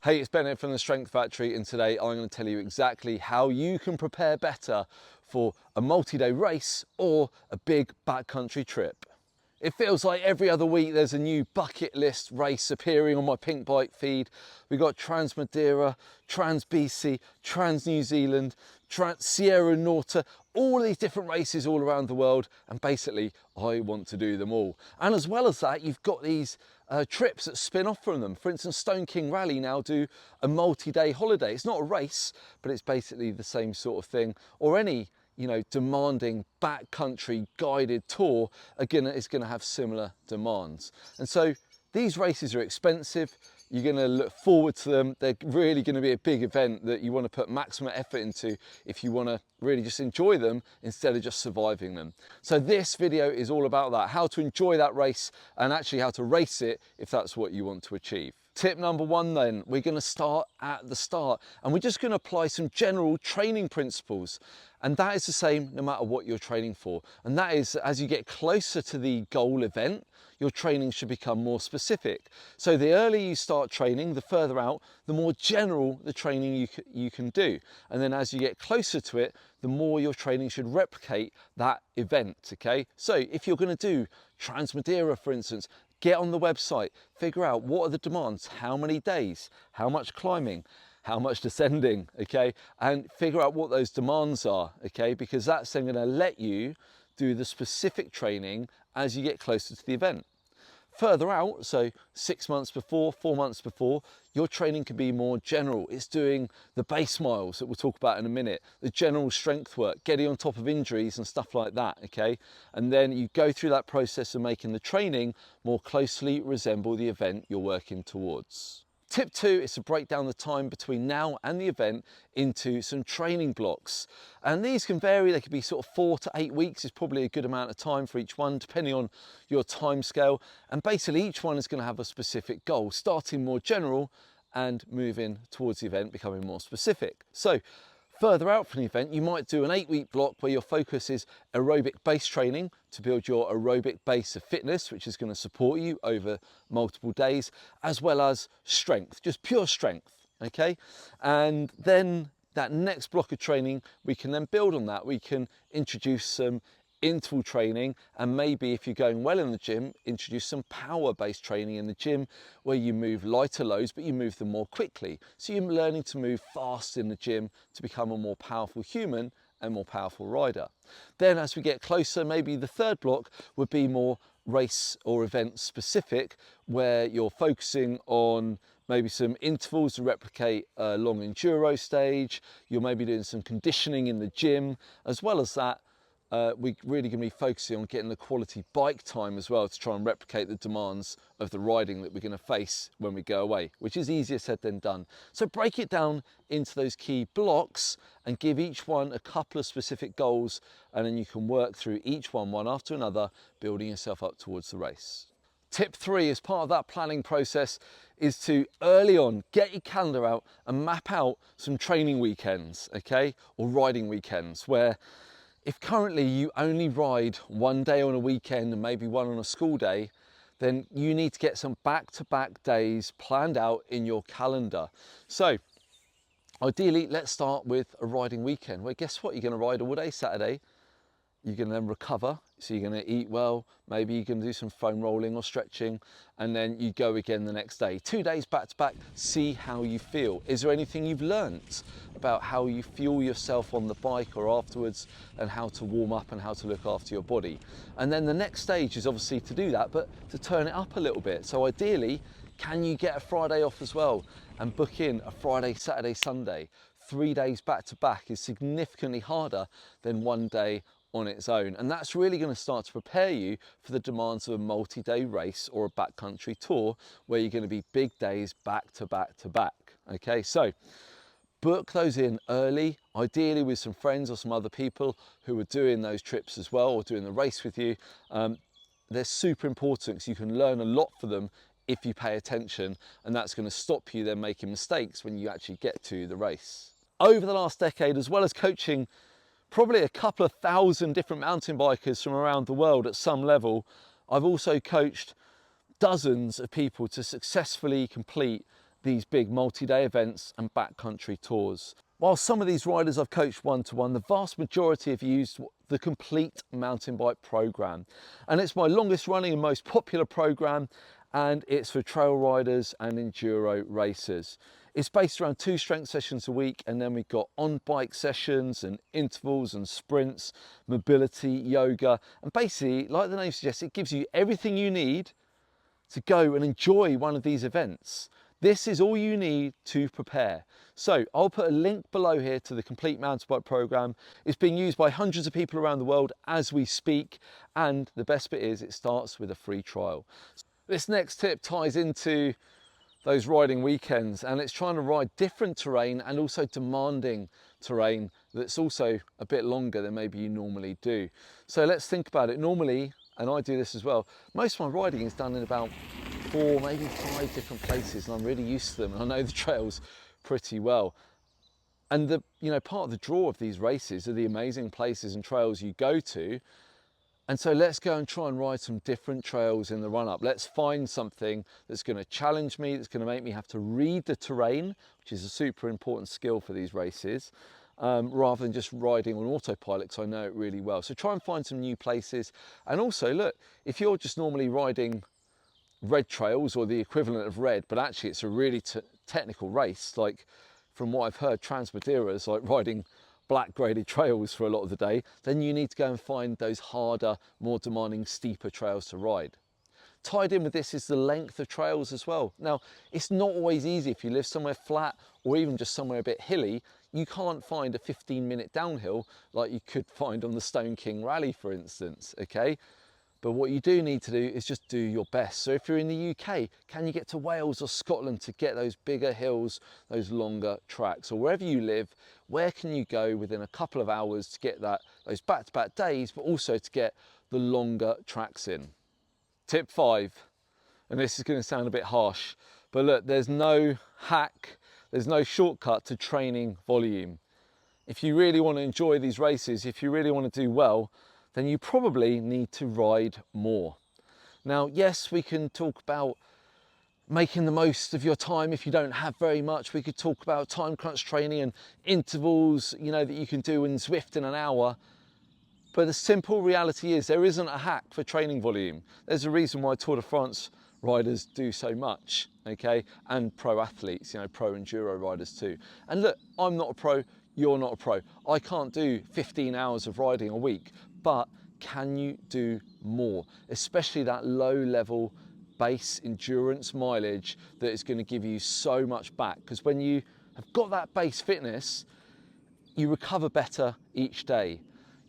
Hey, it's Bennett from the Strength Factory, and today I'm going to tell you exactly how you can prepare better for a multi-day race or a big backcountry trip. It feels like every other week there's a new bucket list race appearing on my Pink Bike feed. We've got Trans Madeira, Trans BC, Trans New Zealand, Trans Sierra Norte, all these different races all around the world, and basically I want to do them all. And as well as that, you've got these trips that spin off from them. For instance, Stone King Rally now do a multi-day holiday. It's not a race, but it's basically the same sort of thing. Or any demanding backcountry guided tour, again, is going to have similar demands. And so these races are expensive. You're going to look forward to them. They're really going to be a big event that you want to put maximum effort into if you want to really just enjoy them instead of just surviving them. So this video is all about that, how to enjoy that race and actually how to race it if that's what you want to achieve. Tip number one then, we're going to start at the start and we're just going to apply some general training principles. And that is the same no matter what you're training for. And that is, as you get closer to the goal event, your training should become more specific. So the earlier you start training, the further out, the more general the training you can do. And then as you get closer to it, the more your training should replicate that event, okay? So if you're going to do Trans Madeira, for instance, get on the website, figure out what are the demands, how many days, how much climbing, how much descending, okay? And figure out what those demands are, okay? Because that's then gonna let you do the specific training as you get closer to the event. Further out, so 6 months before, 4 months before, your training can be more general. It's doing the base miles that we'll talk about in a minute, the general strength work, getting on top of injuries and stuff like that, okay? And then you go through that process of making the training more closely resemble the event you're working towards. Tip 2 is to break down the time between now and the event into some training blocks. And these can vary, they could be sort of 4 to 8 weeks is probably a good amount of time for each one, depending on your time scale. And basically each one is going to have a specific goal, starting more general and moving towards the event, becoming more specific. So further out from the event, you might do an 8-week block where your focus is aerobic base training to build your aerobic base of fitness, which is going to support you over multiple days, as well as strength, just pure strength, okay? And then that next block of training, we can then build on that. We can introduce some interval training, and maybe if you're going well in the gym, introduce some power-based training in the gym where you move lighter loads but you move them more quickly. So you're learning to move fast in the gym to become a more powerful human and more powerful rider. Then as we get closer, maybe the third block would be more race or event specific, where you're focusing on maybe some intervals to replicate a long enduro stage. You're maybe doing some conditioning in the gym. As well as that, we're really going to be focusing on getting the quality bike time as well to try and replicate the demands of the riding that we're going to face when we go away, which is easier said than done. So break it down into those key blocks and give each one a couple of specific goals, and then you can work through each one after another, building yourself up towards the race. Tip 3 as part of that planning process is to early on get your calendar out and map out some training weekends, okay, or riding weekends, where if currently you only ride one day on a weekend and maybe one on a school day, then you need to get some back-to-back days planned out in your calendar. So ideally, let's start with a riding weekend where guess what? You're going to ride all day Saturday. You're going to then recover, so you're going to eat well, maybe you can do some foam rolling or stretching, and then you go again the next day. 2 days back to back, see how you feel. Is there anything you've learnt about how you fuel yourself on the bike or afterwards, and how to warm up and how to look after your body? And then the next stage is obviously to do that, but to turn it up a little bit. So ideally, can you get a Friday off as well and book in a Friday, Saturday, Sunday? 3 days back to back is significantly harder than 1 day on its own, and that's really going to start to prepare you for the demands of a multi-day race or a backcountry tour where you're going to be big days back to back to back. Okay, so book those in early, ideally with some friends or some other people who are doing those trips as well or doing the race with you. They're super important because you can learn a lot for them if you pay attention, and that's going to stop you then making mistakes when you actually get to the race. Over the last decade, as well as coaching probably a couple of thousand different mountain bikers from around the world at some level, I've also coached dozens of people to successfully complete these big multi-day events and backcountry tours. While some of these riders I've coached one-to-one, the vast majority have used the Complete Mountain Bike Program. And it's my longest running and most popular program, and it's for trail riders and enduro racers. It's based around 2 strength sessions a week, and then we've got on-bike sessions and intervals and sprints, mobility, yoga, and basically, like the name suggests, it gives you everything you need to go and enjoy one of these events. This is all you need to prepare. So I'll put a link below here to the Complete Mountain Bike Program. It's being used by hundreds of people around the world as we speak, and the best bit is it starts with a free trial. This next tip ties into those riding weekends, and it's trying to ride different terrain and also demanding terrain that's also a bit longer than maybe you normally do. So let's think about it. Normally, and I do this as well, most of my riding is done in about 4, maybe 5 different places, and I'm really used to them, and I know the trails pretty well. And the part of the draw of these races are the amazing places and trails you go to. And so let's go and try and ride some different trails in the run-up. Let's find something that's going to challenge me, that's going to make me have to read the terrain, which is a super important skill for these races, rather than just riding on autopilot, because I know it really well. So try and find some new places. And also, look, if you're just normally riding red trails or the equivalent of red, but actually it's a really technical race, like from what I've heard, Trans-Madeira is like riding black graded trails for a lot of the day, then you need to go and find those harder, more demanding, steeper trails to ride. Tied in with this is the length of trails as well. Now, it's not always easy if you live somewhere flat or even just somewhere a bit hilly. You can't find a 15-minute downhill like you could find on the Stone King Rally, for instance, okay? But what you do need to do is just do your best. So if you're in the UK, can you get to Wales or Scotland to get those bigger hills, those longer tracks? Or wherever you live, where can you go within a couple of hours to get those back-to-back days, but also to get the longer tracks in? Tip 5, and this is going to sound a bit harsh, but look, there's no hack, there's no shortcut to training volume. If you really want to enjoy these races, if you really want to do well, then you probably need to ride more. Now, yes, we can talk about making the most of your time if you don't have very much. We could talk about time crunch training and intervals, that you can do in Zwift in an hour. But the simple reality is there isn't a hack for training volume. There's a reason why Tour de France riders do so much, okay? And pro athletes, pro enduro riders too. And look, I'm not a pro, you're not a pro. I can't do 15 hours of riding a week, but can you do more? Especially that low level base endurance mileage that is going to give you so much back. Because when you have got that base fitness, you recover better each day.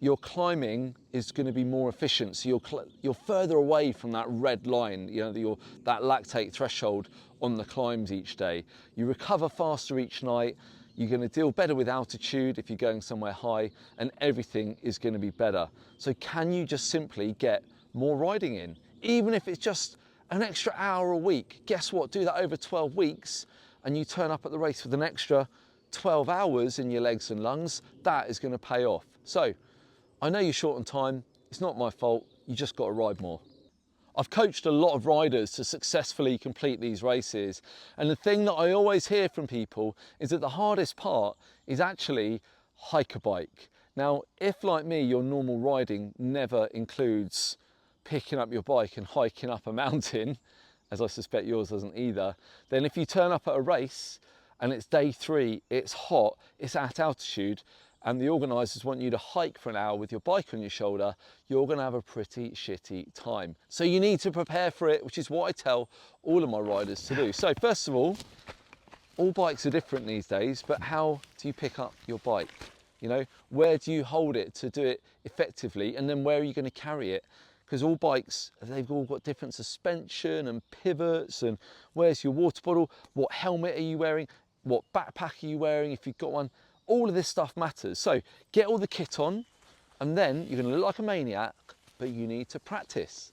Your climbing is going to be more efficient, so you're further away from that red line, that lactate threshold on the climbs each day. You recover faster each night. You're going to deal better with altitude if you're going somewhere high, and everything is going to be better. So can you just simply get more riding in? Even if it's just an extra hour a week, guess what? Do that over 12 weeks and you turn up at the race with an extra 12 hours in your legs and lungs. That is going to pay off. So I know you're short on time. It's not my fault. You just got to ride more. I've coached a lot of riders to successfully complete these races, and the thing that I always hear from people is that the hardest part is actually hike a bike. Now, if like me, your normal riding never includes picking up your bike and hiking up a mountain, as I suspect yours doesn't either, then if you turn up at a race and it's day 3, it's hot, it's at altitude, and the organisers want you to hike for an hour with your bike on your shoulder, you're going to have a pretty shitty time. So you need to prepare for it, which is what I tell all of my riders to do. So first of all bikes are different these days, but how do you pick up your bike? Where do you hold it to do it effectively, and then where are you going to carry it? Because all bikes, they've all got different suspension and pivots, and where's your water bottle? What helmet are you wearing? What backpack are you wearing if you've got one? All of this stuff matters. So get all the kit on, and then you're going to look like a maniac, but you need to practice.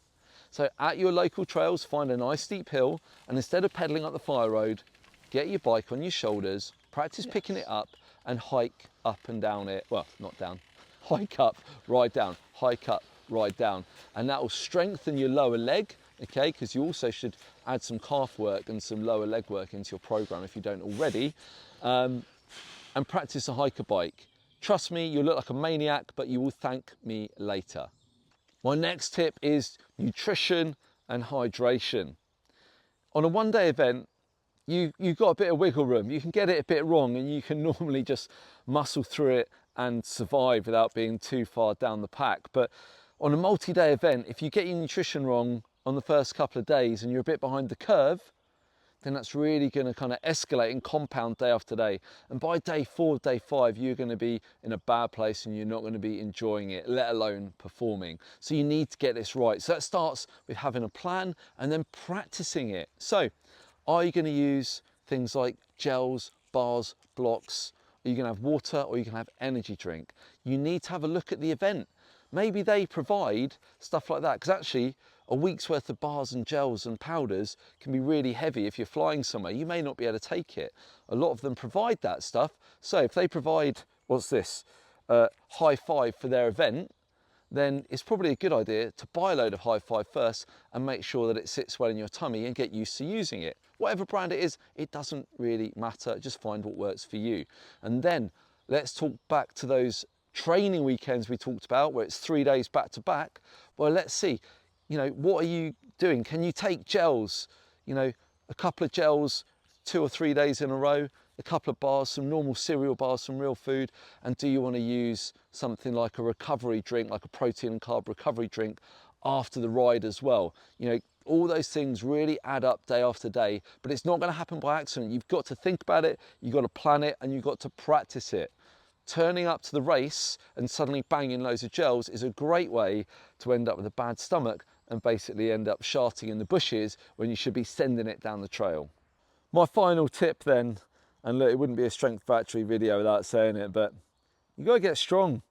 So at your local trails, find a nice steep hill, and instead of pedaling up the fire road, get your bike on your shoulders, practice picking it up, and hike up and down it. Well, not down. Hike up, ride down, hike up, ride down. And that will strengthen your lower leg, okay? Because you also should add some calf work and some lower leg work into your program if you don't already, and practice a hiker bike. Trust me, you'll look like a maniac, but you will thank me later. My next tip is nutrition and hydration. On a one-day event, you've got a bit of wiggle room. You can get it a bit wrong and you can normally just muscle through it and survive without being too far down the pack. But on a multi-day event, if you get your nutrition wrong on the first couple of days and you're a bit behind the curve, then that's really going to kind of escalate and compound day after day. And by day 4, day 5, you're going to be in a bad place and you're not going to be enjoying it, let alone performing. So you need to get this right. So that starts with having a plan and then practicing it. So are you going to use things like gels, bars, blocks? Are you going to have water or are you going to have energy drink? You need to have a look at the event. Maybe they provide stuff like that, because actually a week's worth of bars and gels and powders can be really heavy if you're flying somewhere. You may not be able to take it. A lot of them provide that stuff. So if they provide, what's this, High Five for their event, then it's probably a good idea to buy a load of High Five first and make sure that it sits well in your tummy and get used to using it. Whatever brand it is, it doesn't really matter. Just find what works for you. And then let's talk back to those training weekends we talked about, where it's 3 days back to back. Well, let's see, what are you doing? Can you take gels, a couple of gels 2 or 3 days in a row, a couple of bars, some normal cereal bars, some real food? And do you want to use something like a recovery drink, like a protein and carb recovery drink after the ride as well? All those things really add up day after day, but it's not going to happen by accident. You've got to think about it, you've got to plan it, and you've got to practice it. Turning up to the race and suddenly banging loads of gels is a great way to end up with a bad stomach and basically end up sharting in the bushes when you should be sending it down the trail. My final tip then, and look, it wouldn't be a strength factory video without saying it, but you got to get strong.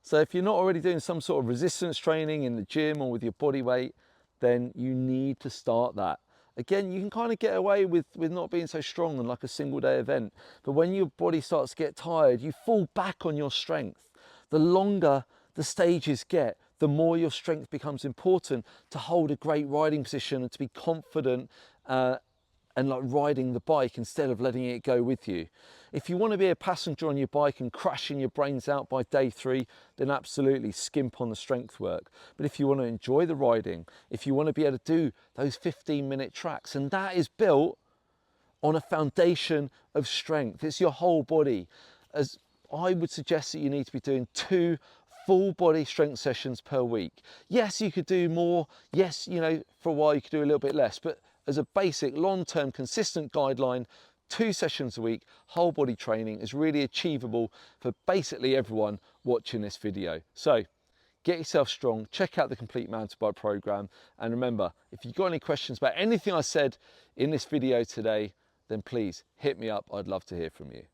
So if you're not already doing some sort of resistance training in the gym or with your body weight, then you need to start that. Again, you can kind of get away with not being so strong on like a single day event, but when your body starts to get tired, you fall back on your strength. The longer the stages get, the more your strength becomes important to hold a great riding position and to be confident and like riding the bike instead of letting it go with you. If you want to be a passenger on your bike and crashing your brains out by day 3, then absolutely skimp on the strength work. But if you want to enjoy the riding, if you want to be able to do those 15-minute tracks, and that is built on a foundation of strength, it's your whole body. As I would suggest that you need to be doing 2 full body strength sessions per week. Yes, you could do more. Yes, for a while you could do a little bit less, but as a basic long-term consistent guideline, 2 sessions a week, whole body training is really achievable for basically everyone watching this video. So get yourself strong, check out the Complete MTB Program, and remember, if you've got any questions about anything I said in this video today, then please hit me up. I'd love to hear from you.